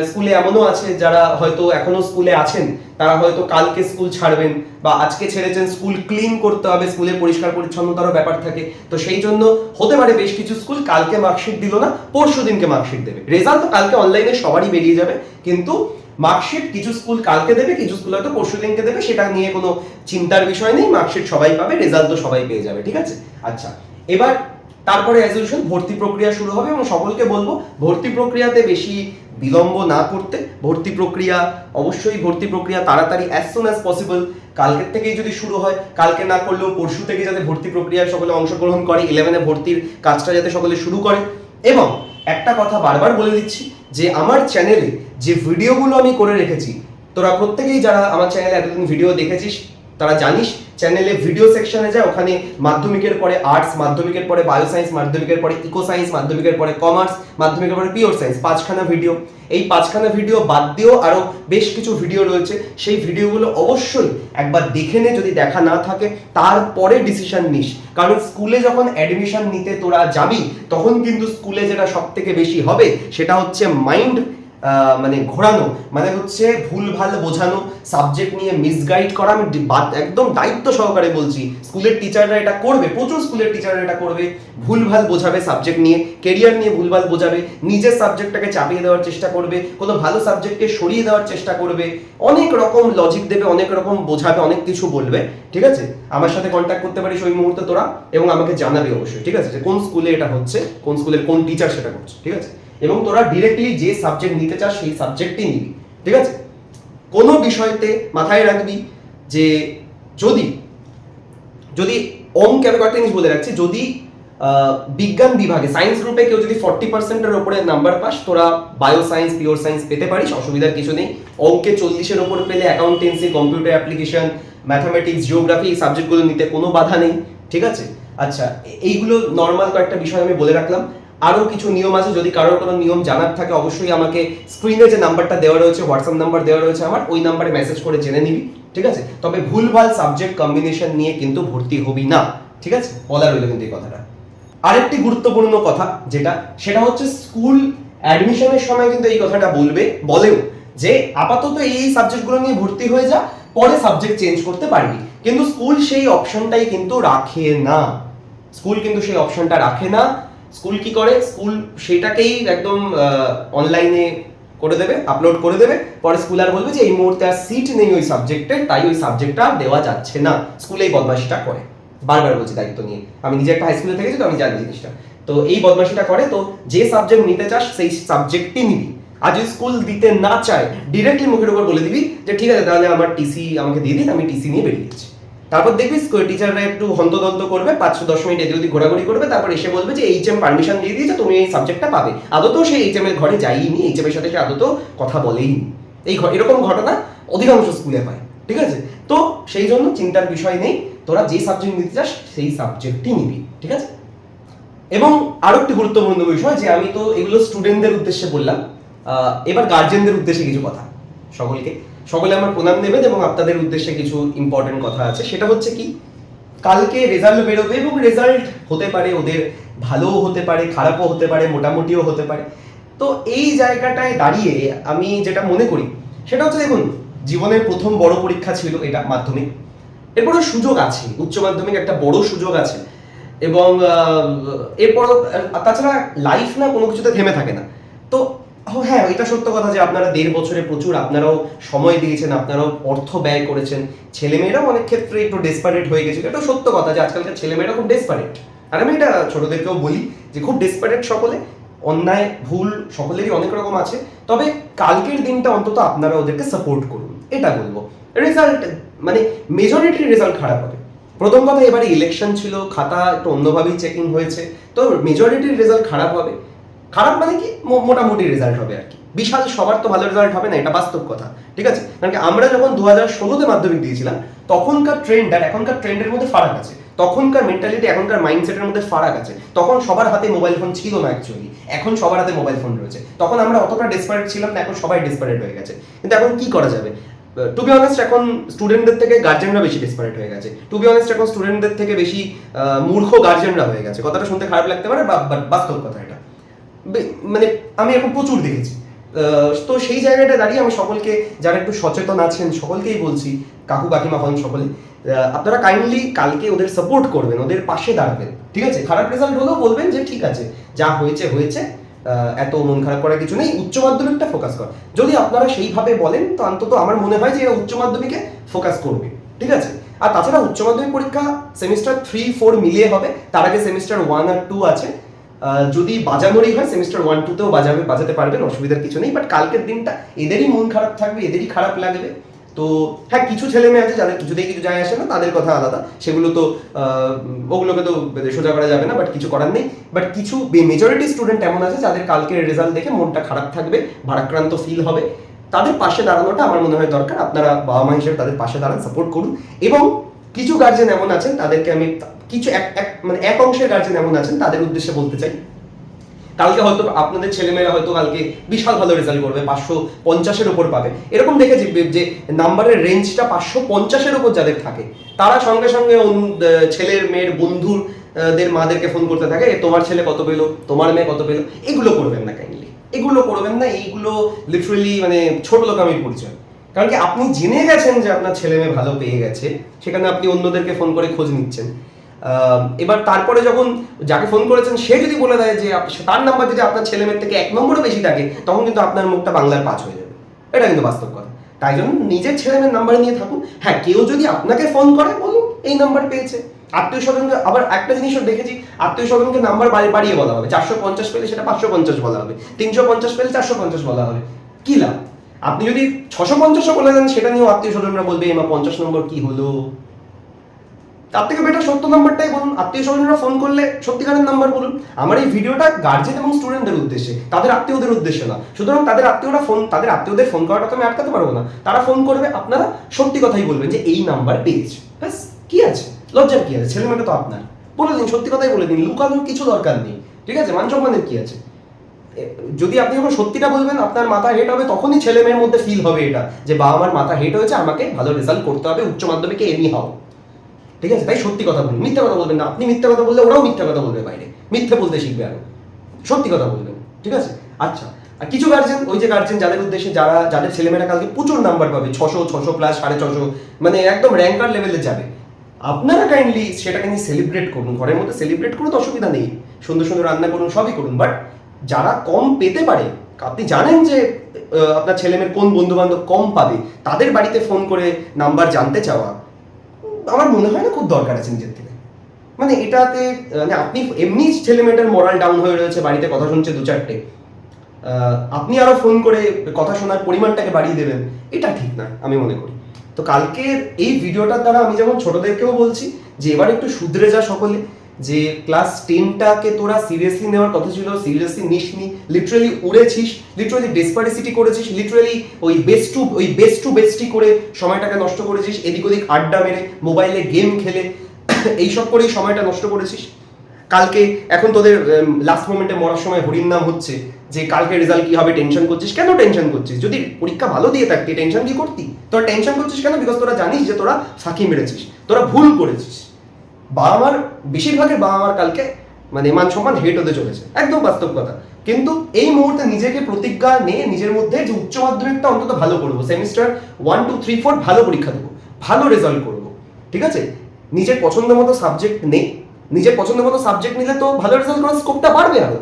স্কুলে এমনও আছে যারা হয়তো এখনো স্কুলে আছেন, তারা হয়তো কালকে স্কুল ছাড়বেন বা আজকে ছেড়েছেন, স্কুল ক্লিন করতে হবে, স্কুলে পরিষ্কার পরিচ্ছন্নতারও ব্যাপার থাকে, তো সেই জন্য হতে পারে বেশ কিছু স্কুল কালকে মার্কশিট দিল না, পরশু দিনকে মার্কশিট দেবে। রেজাল্ট তো কালকে অনলাইনে সবারই বেরিয়ে যাবে, কিন্তু মার্কশিট কিছু স্কুল কালকে দেবে, কিছু স্কুল হয়তো পরশু দিনকে দেবে, সেটা নিয়ে কোনো চিন্তার বিষয় নেই, মার্কশিট সবাই পাবে, রেজাল্ট তো সবাই পেয়ে যাবে, ঠিক আছে। আচ্ছা, এবার তারপরে অ্যাজ ইউজুয়াল ভর্তি প্রক্রিয়া শুরু হবে এবং সকলকে বলবো ভর্তি প্রক্রিয়াতে বেশি বিলম্ব না করতে। ভর্তি প্রক্রিয়া তাড়াতাড়ি অ্যাজ সুন অ্যাজ পসিবল কালকের থেকেই যদি শুরু হয়, কালকে না করলেও পরশু থেকে যাতে ভর্তি প্রক্রিয়ায় সকলে অংশগ্রহণ করে, 11-এ ভর্তির কাজটা যাতে সকলে শুরু করে। এবং একটা কথা বারবার বলে দিচ্ছি যে আমার চ্যানেলে যে ভিডিওগুলো আমি করে রেখেছি, তোরা প্রত্যেকেই যারা আমার চ্যানেলে এতদিন ভিডিও দেখেছিস তারা জানিস, চ্যানেলে ভিডিও সেকশনে যায়, ওখানে মাধ্যমিকের পরে আর্টস, মাধ্যমিকের পরে বায়ো সায়েন্স, মাধ্যমিকের পরে ইকো সায়েন্স, মাধ্যমিকের পরে কমার্স, মাধ্যমিকের পরে পিওর সায়েন্স, 5খানা ভিডিও। এই 5খানা ভিডিও বাদ দিয়েও আরো বেশ কিছু ভিডিও রয়েছে, সেই ভিডিওগুলো অবশ্যই একবার দেখে নে, যদি দেখা না থাকে তারপরে ডিসিশন নিস। কারণ স্কুলে যখন অ্যাডমিশন নিতে তোরা যাবি, তখন কিন্তু স্কুলে যেটা সব থেকে বেশি হবে সেটা হচ্ছে মাইন্ড মানে ঘোরানো, মানে হচ্ছে ভুলভাল বোঝানো, সাবজেক্ট নিয়ে মিসগাইড করা। আমি একদম দায়িত্ব সহকারে বলছি, স্কুলের টিচাররা এটা করবে, প্রচুর স্কুলের টিচাররা এটা করবে, ভুলভাল বোঝাবে সাবজেক্ট নিয়ে, কেরিয়ার নিয়ে ভুলভাল বোঝাবে, নিজের সাবজেক্টটাকে চাপিয়ে দেওয়ার চেষ্টা করবে, কোনো ভালো সাবজেক্টকে সরিয়ে দেওয়ার চেষ্টা করবে, অনেক রকম লজিক দেবে, অনেক রকম বোঝাবে, অনেক কিছু বলবে, ঠিক আছে। আমার সাথে কন্ট্যাক্ট করতে পারিস ওই মুহূর্তে তোরা, এবং আমাকে জানাবি অবশ্যই, ঠিক আছে, যে কোন স্কুলে এটা হচ্ছে, কোন স্কুলের কোন টিচার সেটা করছে, ঠিক আছে। এবং তোরা ডিরেক্টলি যে সাবজেক্ট নিতে চাস সেই সাবজেক্টই নিবি, ঠিক আছে। কোনো বিষয়তে মাথায় রাখবি যে যদি অঙ্ক, আমি কয়েকটা জিনিস বলে রাখছি, যদি বিজ্ঞান বিভাগে সায়েন্স গ্রুপে কেউ যদি 40%-এর ওপরে নাম্বার পাস, তোরা বায়ো সায়েন্স, পিওর সায়েন্স পেতে পারিস, অসুবিধার কিছু নেই। অঙ্কে 40-এর ওপর পেলে accountancy, computer application, mathematics, geography, এই সাবজেক্টগুলো নিতে কোনো বাধা নেই, ঠিক আছে। আচ্ছা, এইগুলো নর্মাল কয়েকটা বিষয় আমি বলে রাখলাম। আরও কিছু নিয়ম আছে, যদি কারোর কোনো নিয়ম জানার থাকে অবশ্যই আমাকে স্ক্রিনে যে নাম্বারটা দেওয়া রয়েছে, হোয়াটসঅ্যাপ নাম্বার দেওয়া রয়েছে আমার, ওই নাম্বারে মেসেজ করে জেনে নিবি, ঠিক আছে? তবে ভুলভাল সাবজেক্ট কম্বিনেশন নিয়ে কিন্তু ভর্তি হবি না, ঠিক আছে? বলা রইল কিন্তু এই কথাটা। আরেকটি গুরুত্বপূর্ণ কথা সেটা হচ্ছে স্কুল অ্যাডমিশনের সময় কিন্তু এই কথাটা বলেও যে আপাতত এই সাবজেক্টগুলো নিয়ে ভর্তি হয়ে যা, পরে সাবজেক্ট চেঞ্জ করতে পারবি, কিন্তু স্কুল সেই অপশনটাই কিন্তু রাখে না। স্কুল কি করে, স্কুল সেটাকেই একদম অনলাইনে করে দেবে, আপলোড করে দেবে, পরে স্কুল আর বলবে যে এই মুহূর্তে আর সিট নেই ওই সাবজেক্টে, তাই ওই সাবজেক্টটা দেওয়া যাচ্ছে না। স্কুল এই বদমাশিটা করে, বারবার বলছি দায়িত্ব নিয়ে, আমি নিজে একটা হাই স্কুলে থেকেছি তো আমি জানি জিনিসটা। তো এই বদমাশিটা করে, তো যে সাবজেক্ট নিতে চাস সেই সাবজেক্টই নিবি। আর যদি স্কুল দিতে না চায় ডিরেক্টলি মুখের উপর বলে দিবি যে ঠিক আছে তাহলে আমার টিসি আমাকে দিয়ে দিন, আমি টিসি নিয়ে বেরিয়ে যাচ্ছি। তারপর দেখবি টিচাররা একটু হন্তদন্ত করবে, 5-10 মিনিট এদিক ওদিক ঘোরাঘুরি করবে, তারপর এসে বলবে যে এইচএম পারমিশন দিয়ে দিয়েছে, তুমি এই সাবজেক্টটা পাবে। আদতেও সেই এইচএম এর ঘরে যাইনি, এইচএম এর সাথে সে আদতেও কথা বলেই। এরকম ঘটনা অধিকাংশ স্কুলে হয়, ঠিক আছে? তো সেই জন্য চিন্তার বিষয় নেই, তোরা যে সাবজেক্ট নিতে চাস সেই সাবজেক্টই নিবি, ঠিক আছে? এবং আরো একটি গুরুত্বপূর্ণ বিষয়, যে আমি তো এগুলো স্টুডেন্টদের উদ্দেশ্যে বললাম, এবার গার্জেনদের উদ্দেশ্যে কিছু কথা। সকলে আমার প্রণাম নেবেন, এবং আপনাদের উদ্দেশ্যে কিছু ইম্পর্টেন্ট কথা আছে। সেটা হচ্ছে কি, কালকে রেজাল্ট বেরোবে, এবং রেজাল্ট হতে পারে ওদের ভালোও হতে পারে, খারাপও হতে পারে, মোটামুটিও হতে পারে। তো এই জায়গাটায় দাঁড়িয়ে আমি যেটা মনে করি সেটা হচ্ছে, দেখুন, জীবনের প্রথম বড় পরীক্ষা ছিল এটা, মাধ্যমিক। এরপরও সুযোগ আছে, উচ্চ মাধ্যমিক একটা বড় সুযোগ আছে, এবং এরপরও তাছাড়া লাইফ না কোনো কিছুতে থেমে থাকে না। তো হ্যাঁ, এটা সত্য কথা যে আপনারা 1.5 বছরে প্রচুর আপনারাও সময় দিয়েছেন, আপনারাও অর্থ ব্যয় করেছেন, ছেলেমেয়েরাও অনেক ক্ষেত্রে একটু ডেসপারেট হয়ে গেছিল। এটা সত্য কথা যে আজকালকার ছেলেমেয়েরা খুব ডেসপারেট, আর আমি এটা ছোটদেরকেও বলি যে খুব ডেসপারেট সকলে, অন্যায় ভুল সকলেরই অনেক রকম আছে। তবে কালকের দিনটা অন্তত আপনারা ওদেরকে সাপোর্ট করুন, এটা বলবো। রেজাল্ট মানে মেজরিটির রেজাল্ট খারাপ হবে। প্রথম কথা, এবারে ইলেকশন ছিল, খাতা একটু অন্যভাবেই চেকিং হয়েছে, তো মেজরিটির রেজাল্ট খারাপ হবে। খারাপ মানে কি, মোটামুটি রেজাল্ট হবে আর কি, বিশাল সবার তো ভালো রেজাল্ট হবে না, এটা বাস্তব কথা, ঠিক আছে? কারণ কি, আমরা যখন 2016-তে মাধ্যমিক দিয়েছিলাম তখনকার ট্রেন্ড আর এখনকার ট্রেন্ডের মধ্যে ফারাক আছে, তখনকার মেন্টালিটি এখনকার মাইন্ডসেটের মধ্যে ফারাক আছে। তখন সবার হাতে মোবাইল ফোন ছিল না অ্যাকচুয়ালি, এখন সবার হাতে মোবাইল ফোন রয়েছে। তখন আমরা অতটা ডেসপারেট ছিলাম না, এখন সবাই ডেসপারেট হয়ে গেছে। কিন্তু এখন কি করা যাবে, টু বি অনেস্ট, এখন স্টুডেন্টদের থেকে গার্জেনরা বেশি ডেসপারেট হয়ে গেছে। টু বি অনেস্ট, এখন স্টুডেন্টদের থেকে বেশি মূর্খ গার্জেনরা হয়ে গেছে। কথাটা শুনতে খারাপ লাগতে পারে, বাট বাস্তব কথা এটা, মানে আমি এখন প্রচুর দেখেছি। তো সেই জায়গাটা দাঁড়িয়ে আমি সকলকে, যারা একটু সচেতন আছেন সকলকেই বলছি, কাকু কাকিমা হন সকলে, আপনারা কাইন্ডলি কালকে ওদের সাপোর্ট করবেন, ওদের পাশে দাঁড়াবেন, ঠিক আছে? খারাপ রেজাল্ট হলেও বলবেন যে ঠিক আছে, যা হয়েছে হয়েছে, এত মন খারাপ করার কিছু নেই, উচ্চ মাধ্যমিকটা ফোকাস কর। যদি আপনারা সেইভাবে বলেন তো অন্তত আমার মনে হয় যে এরা উচ্চ মাধ্যমিকে ফোকাস করবে, ঠিক আছে? আর তাছাড়া উচ্চ মাধ্যমিক পরীক্ষা সেমিস্টার 3-4 মিলিয়ে হবে, তার আগে সেমিস্টার 1 আর 2 আছে। যদি বাজানোরই হয় সেমিস্টার 1-2তেও বাজাতে পারবেন, অসুবিধার কিছু নেই। বাট কালকের দিনটা এদেরই মন খারাপ থাকবে, এদেরই খারাপ লাগবে। তো হ্যাঁ, কিছু ছেলে মেয়ে আছে যাদের কিছুতেই কিছু যায় আসে না, তাদের কথা আলাদা, সেগুলো তো ওগুলোকে তো সোজা করা যাবে না, বাট কিছু করার নেই। বাট কিছু মেজরিটি স্টুডেন্ট এমন আছে যাদের কালকের রেজাল্ট দেখে মনটা খারাপ থাকবে, ভারাক্রান্ত ফিল হবে, তাদের পাশে দাঁড়ানোটা আমার মনে হয় দরকার। আপনারা বাবা মা হিসেবে তাদের পাশে দাঁড়ান, সাপোর্ট করুন। এবং কিছু গার্জেন এমন আছেন, তাদেরকে আমি কিছু এক অংশের গার্জেন এমন আছেন, তাদের উদ্দেশ্যে বলতে চাই, কালকে হয়তো আপনাদের ছেলেমেয়েরা হয়তো কালকে বিশাল ভালো রেজাল্ট করবে, 550-এর উপর পাবে। এরকম দেখেছি যে নাম্বারের রেঞ্জটা 550-এর উপর যাদের থাকে, তারা সঙ্গে সঙ্গে ছেলের মেয়ের বন্ধুদের মাদেরকে ফোন করতে থাকে, তোমার ছেলে কত পেলো, তোমার মেয়ে কত পেলো। এগুলো করবেন না কাইন্ডলি, এগুলো করবেন না। এইগুলো লিটারেলি মানে ছোট লোকামির পরিচয়। কারণ কি, আপনি জেনে গেছেন যে আপনার ছেলে মেয়ে ভালো পেয়ে গেছে, সেখানে আপনি অন্যদেরকে ফোন করে খোঁজ নিচ্ছেন। এবার তারপরে যখন যাকে ফোন করেছেন সে যদি বলে দেয় যে তার নাম্বার যদি আপনার ছেলে মেয়ের থেকে 1 নম্বরও বেশি থাকে, তখন কিন্তু আপনার মুখটা বাংলার 5 হয়ে যাবে। এটা কিন্তু বাস্তব কথা। তাই জন্য নিজের ছেলে মেয়ের নাম্বার নিয়ে থাকুন। হ্যাঁ, কেউ যদি আপনাকে ফোন করে বলুন এই নাম্বার পেয়েছে। আত্মীয় স্বজনকে আবার একটা জিনিসও দেখেছি, আত্মীয় স্বজনকে নাম্বার বাড়িয়ে বলা হবে। 450 পেলে সেটা 550 বলা হবে, 350 পেলে 450 বলা হবে। কি লাভ? আপনি যদি 650ও বলে দেন, সেটা নিয়েও আত্মীয় স্বজনরা বলবে এমা 50 নম্বর কি হলো। তার থেকে বেটার 70 নাম্বারটাই বলুন। আত্মীয় স্বজনরা ফোন করলে সত্যিকারের নাম্বার বলুন। আমার এই ভিডিওটা গার্জেন এবং স্টুডেন্টদের উদ্দেশ্যে, তাদের আত্মীয়দের উদ্দেশ্যে না। সুতরাং তাদের আত্মীয়দের ফোন করাটা তো আমি আটকাতে পারবো না। তারা ফোন করবে, আপনারা সত্যি কথাই বলবেন যে এই নাম্বার পেয়েছে, ব্যাস। কি আছে, লজ্জার কি আছে? ছেলে মেয়েটা তো আপনার, বলে দিন, সত্যি কথাই বলে দিন, লুকানোর কিছু দরকার নেই, ঠিক আছে, মান সম্মানের কি আছে? যদি আপনি যখন সত্যিটা বলবেন আপনার মাথা হেট হবে, তখনই ছেলে মেয়ের মধ্যে ফিল হবে এটা যে বাবা আমার মাথা হেট হয়েছে, আমাকে ভালো রেজাল্ট করতে হবে উচ্চ মাধ্যমিকে এনি হাও। ঠিক আছে, তাই সত্যি কথা বলুন, মিথ্যা কথা বলবেন না। আপনি মিথ্যা কথা বললে ওরাও মিথ্যা কথা বলবে, বাইরে মিথ্যে বলতে শিখবে, আরো সত্যি কথা বলবেন। ঠিক আছে, আচ্ছা। আর কিছু গার্জেন, ওই যে গার্জেন যাদের উদ্দেশ্যে, যাদের ছেলেমেয়েরা কালকে প্রচুর নাম্বার পাবে, 600 প্লাস 650, মানে একদম র্যাঙ্কার লেভেলে যাবে, আপনারা কাইন্ডলি সেটাকে নিয়ে সেলিব্রেট করুন, ঘরের মধ্যে সেলিব্রেট করুন, অসুবিধা নেই, সুন্দর সুন্দর রান্না করুন, সবই করুন। বাট যারা কম পেতে পারে, আপনি জানেন যে আপনার ছেলেমেয়ের কোন বন্ধু বান্ধব কম পাবে, তাদের বাড়িতে ফোন করে নাম্বার জানতে চাওয়া আমার মনে হয় না খুব দরকার আছে নিজের থেকে। মানে এটাতে মানে আপনি এমনি ছেলে মেয়েটার মোরাল ডাউন হয়ে রয়েছে, বাড়িতে কথা শুনছে 2-4টে, আপনি আরো ফোন করে কথা শোনার পরিমাণটাকে বাড়িয়ে দেবেন, এটা ঠিক না আমি মনে করি। তো কালকের এই ভিডিওটার দ্বারা আমি যেমন ছোটদেরকেও বলছি যে এবার একটু শুধরে যা সকলে, যে ক্লাস 10টাকে তোরা সিরিয়াসলি নেওয়ার কথা ছিল, সিরিয়াসলি নিসনি, লিটারালি উড়েছিস, লিটারালি ডেসপারেসিটি করেছিস, লিটারালি ওই বেস্ট টু বেস্টি করে সময়টাকে নষ্ট করেছিস, এদিক ওদিক আড্ডা মেরে মোবাইলে গেম খেলে এইসব করেই সময়টা নষ্ট করেছিস। কালকে এখন তোদের লাস্ট মোমেন্টে মরার সময় হরির নাম হচ্ছে যে কালকে রেজাল্ট কি হবে, টেনশন করছিস কেন? টেনশন করছিস যদি পরীক্ষা ভালো দিয়ে থাকতি, টেনশন কি করতি? তোরা টেনশন করছিস কেন? বিকজ তোরা জানিস যে তোরা ফাঁকি মেরেছিস, তোরা ভুল করেছিস। বাবা মার, বেশিরভাগের বাবা মার কালকে মানে মান সম্মান হেট হতে চলেছে, একদম বাস্তব কথা। কিন্তু এই মুহূর্তে নিজেকে প্রতিজ্ঞা নিয়ে নিজের মধ্যে যে উচ্চ মাধ্যমিকটা অন্তত ভালো করবো, সেমিস্টার 1, 2, 3, 4 ভালো পরীক্ষা দেবো, ভালো রেজাল্ট করবো। ঠিক আছে, নিজের পছন্দ মতো সাবজেক্ট নেই, নিজের পছন্দ মতো সাবজেক্ট নিলে তো ভালো রেজাল্ট করার স্কোপটা বাড়বে আরো।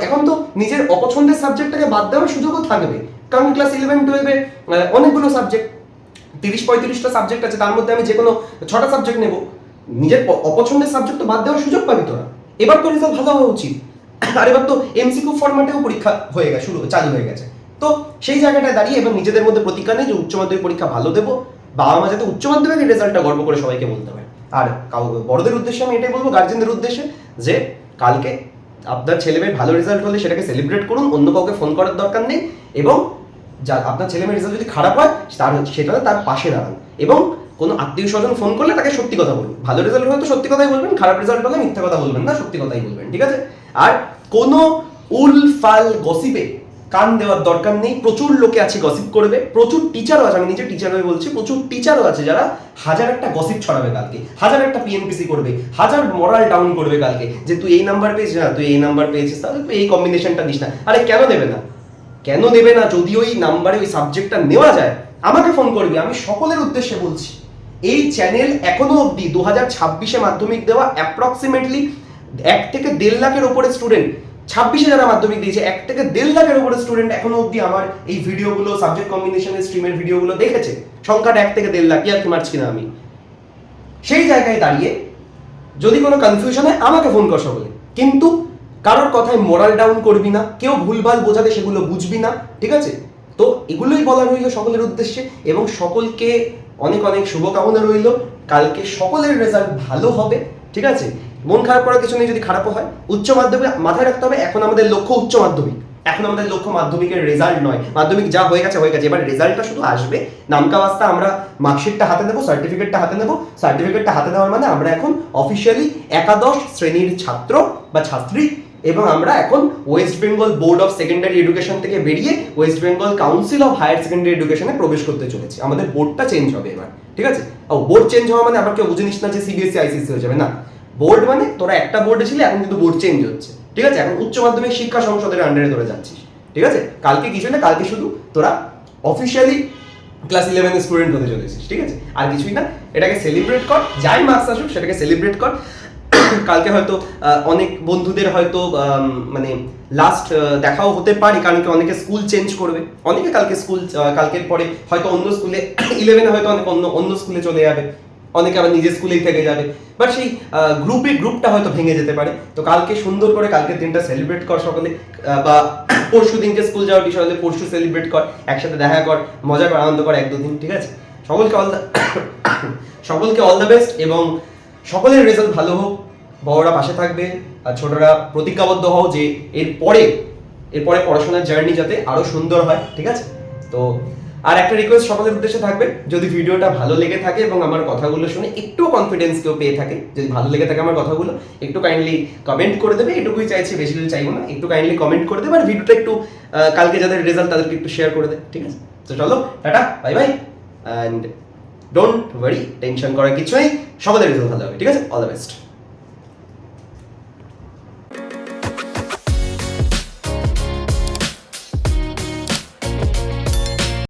এখন তো নিজের অপছন্দের সাবজেক্টটাকে বাদ দেওয়ার সুযোগও থাকবে, কারণ ক্লাস 11-12-এ অনেকগুলো সাবজেক্ট, 30-35টা সাবজেক্ট আছে, তার মধ্যে আমি যে কোনো 6টা সাবজেক্ট নেবো, নিজের অপছন্দের সাবজেক্ট তো বাদ দেওয়ার সুযোগ পাবি তোরা। এবার তো রেজাল্ট ভালো হওয়া উচিত। আর এবার তো এমসিকিউ ফরম্যাটেও পরীক্ষা হয়ে গেছে, চালু হয়ে গেছে। তো সেই জায়গাটায় দাঁড়িয়ে এবার নিজেদের মধ্যে প্রতিজ্ঞা নেই যে উচ্চ মাধ্যমিক পরীক্ষা ভালো দেবো, বাবা মা যাতে উচ্চ মাধ্যমিকের রেজাল্টটা গর্ব করে সবাইকে বলতে পারে। আর বড়দের উদ্দেশ্যে আমি এটাই বলবো, গার্জেনদের উদ্দেশ্যে, যে কালকে আপনার ছেলে মেয়ের ভালো রেজাল্ট হলে সেটাকে সেলিব্রেট করুন, অন্য কাউকে ফোন করার দরকার নেই। এবং আপনার ছেলে মেয়ের রেজাল্ট যদি খারাপ হয় সেটাতে তার পাশে দাঁড়ান, এবং কোনো আত্মীয় স্বজন ফোন করলে তাকে সত্যি কথা বলুন। ভালো রেজাল্ট হলে তো সত্যি কথাই বলবেন, খারাপ রেজাল্ট হলে মিথ্যা কথা বলবেন না, সত্যি কথাই বলবেন। ঠিক আছে, আর কোনো উলফাল গসিপে কান দেওয়ার দরকার নেই। প্রচুর লোকে আছে গসিপ করবে, প্রচুর টিচারও আছে, আমি নিজে টিচার হয়ে বলছি, প্রচুর টিচারও আছে যারা হাজার একটা গসিপ ছড়াবে কালকে, হাজার একটা পিএনপিসি করবে, হাজার মরাল ডাউন করবে কালকে, যে তুই এই নাম্বার পেয়েছিস না, তুই এই নাম্বার পেয়েছিস, তাহলে তুই এই কম্বিনেশনটা দিস না। আরে কেন দেবে না, কেন দেবে না? যদি ওই নাম্বারে ওই সাবজেক্টটা নেওয়া যায় আমাকে ফোন করবি। আমি সকলের উদ্দেশ্যে বলছি, এই চ্যানেল এখনো অব্দি 2026-এ মাধ্যমিক দেওয়া অ্যাপ্রক্সিমেটলি 1 থেকে 1.5 লাখের উপরে স্টুডেন্ট, 26-এ যারা মাধ্যমিক দিয়েছে 1 থেকে 1.5 লাখের উপরে স্টুডেন্ট এখনো অব্দি আমার এই ভিডিওগুলো, সাবজেক্ট কম্বিনেশনের স্ট্রিমের ভিডিওগুলো দেখেছে। সংখ্যাটা 1 থেকে 1.5 লাখ, কি আর কি মারছি না আমি। সেই জায়গায় দাঁড়িয়ে যদি কোনো কনফিউশন হয় আমাকে ফোন কর সকলে, কিন্তু কারোর কথায় মোরাল ডাউন করবি না, কেউ ভুলভাল বোঝাতে সেগুলো বুঝবি না। ঠিক আছে, তো এগুলোই বলা রইল সকলের উদ্দেশ্যে, এবং সকলকে অনেক অনেক শুভকামনা রইল। কালকে সকলের রেজাল্ট ভালো হবে। ঠিক আছে, মন খারাপ করার কিছু নেই যদি খারাপও হয়। উচ্চ মাধ্যমিক মাথায় রাখতে হবে, এখন আমাদের লক্ষ্য উচ্চ মাধ্যমিক, এখন আমাদের লক্ষ্য মাধ্যমিকের রেজাল্ট নয়। মাধ্যমিক যা হয়ে গেছে হয়ে গেছে, এবার রেজাল্টটা শুধু আসবে, নামকা বাস্তা আমরা মার্কশিটটা হাতে নেবো, সার্টিফিকেটটা হাতে নেবো। সার্টিফিকেটটা হাতে নেওয়ার মানে আমরা এখন অফিসিয়ালি একাদশ শ্রেণীর ছাত্র বা ছাত্রী, এবং আমরা এখন West Bengal Board of Secondary Education থেকে বেরিয়ে West Bengal Council of Higher Secondary এডুকেশনে প্রবেশ করতে চলেছি। আমাদের বোর্ডটা চেঞ্জ হবে এবার। ঠিক আছে, বোর্ড চেঞ্জ হওয়া মানে আবার কেউ বুঝে নিস না যে সিবিএসসি আইসিএসসি হয়ে যাবে, না। বোর্ড মানে তোরা একটা বোর্ডে ছিলি, এখন কিন্তু বোর্ড চেঞ্জ হচ্ছে। ঠিক আছে, এখন উচ্চ মাধ্যমিক শিক্ষা সংসদের আন্ডারে তোরা যাচ্ছিস। ঠিক আছে, কালকে কিছু না, কালকে শুধু তোরা অফিসিয়ালি ক্লাস 11 স্টুডেন্ট হতে চলেছিস। ঠিক আছে, আর কিছুই না। এটাকে সেলিব্রেট কর, যাই মার্কস আসুক সেটাকে সেলিব্রেট কর। কালকে হয়তো অনেক বন্ধুদের হয়তো মানে লাস্ট দেখাও হতে পারে, কারণ কি অনেকে স্কুল চেঞ্জ করবে, অনেকে কালকে কালকের পরে হয়তো অন্য স্কুলে 11-এ হয়তো অনেক অন্য স্কুলে চলে যাবে, অনেকে আবার নিজের স্কুলেই থেকে যাবে, বাট সেই গ্রুপটা হয়তো ভেঙে যেতে পারে। তো কালকে সুন্দর করে কালকের দিনটা সেলিব্রেট কর সকলে, বা পরশু দিনকে স্কুল যাওয়ার বিষয় হলে পরশু সেলিব্রেট কর, একসাথে দেখা কর, মজা কর, আনন্দ কর 1-2 দিন। ঠিক আছে, সকলকে অল দ্য বেস্ট, এবং সকলের রেজাল্ট ভালো হোক, বড়রা পাশে থাকবে, আর ছোটরা প্রতিজ্ঞাবদ্ধ হও যে এরপরে পড়াশোনার জার্নি যাতে আরো সুন্দর হয়। ঠিক আছে, তো আর একটা রিকোয়েস্ট সকলের উদ্দেশ্যে থাকবে, যদি ভিডিওটা ভালো লেগে থাকে এবং আমার কথাগুলো শুনে একটু কনফিডেন্স কেউ পেয়ে থাকে, যদি ভালো লেগে থাকে আমার কথাগুলো, একটু কাইন্ডলি কমেন্ট করে দেবে, এটুকুই চাইছি, বেশি কিছু চাইবো না, একটু কাইন্ডলি কমেন্ট করে দেবে আর ভিডিওটা একটু কালকে যাদের রেজাল্ট তাদেরকে একটু শেয়ার করে দেবে, ঠিক আছে? তো চলো, tata, bye bye, and don't worry, tension করার কিছু নেই, সকলের রেজাল্ট ভালো হবে, ঠিক আছে? All the best.